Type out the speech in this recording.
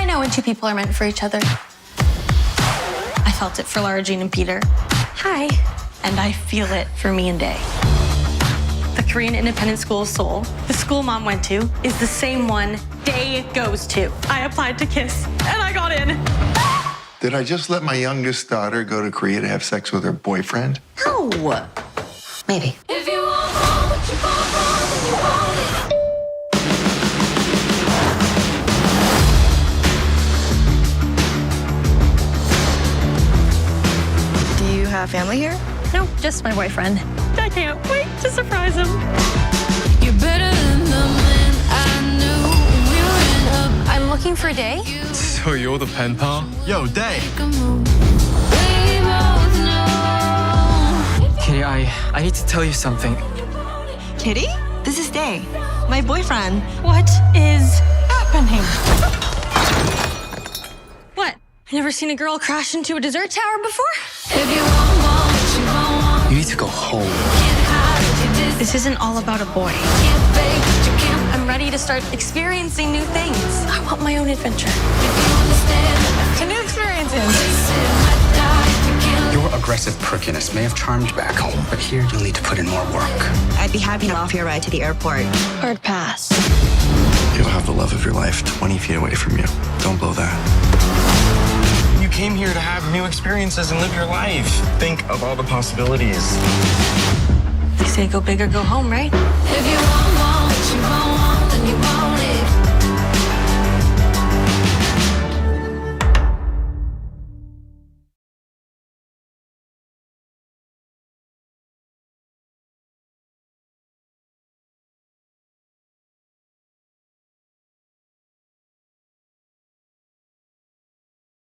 I know when two people are meant for each other. I felt it for Lara Jean and Peter. Hi. And I feel it for me and Day. The Korean Independent School of Seoul, the school Mom went to, is the same one Day goes to. I applied to KISS, and I got in. Did I just let my youngest daughter go to Korea to have sex with her boyfriend? No. Maybe. If you want more, what you want more, then you want it. Do you have family here? No, just my boyfriend. I can't wait to surprise him. You're better than the man I knew. We went up. I'm looking for Day. So you're the pen pal? Yo, Day. We both know. Kitty, I need to tell you something. Kitty? This is Day, my boyfriend. What is happening? What? I've never seen a girl crash into a dessert tower before. If you want more, what you want, You need to go home. can't hide your distance. This isn't all about a boy. Can't fake what you can't. I'm ready to start experiencing new things. I want my own adventure. If you understand, To new experiences. face it, might die if you can't. Your aggressive prickiness may have charmed you back home, but here you'll need to put in more work. I'd be happy to offer you a ride to the airport. Hard pass. You'll have the love of your life 20 feet away from you. Don't blow that. You came here to have new experiences and live your life. Think of all the possibilities. They say go big or go home, right? If you want more, what you want,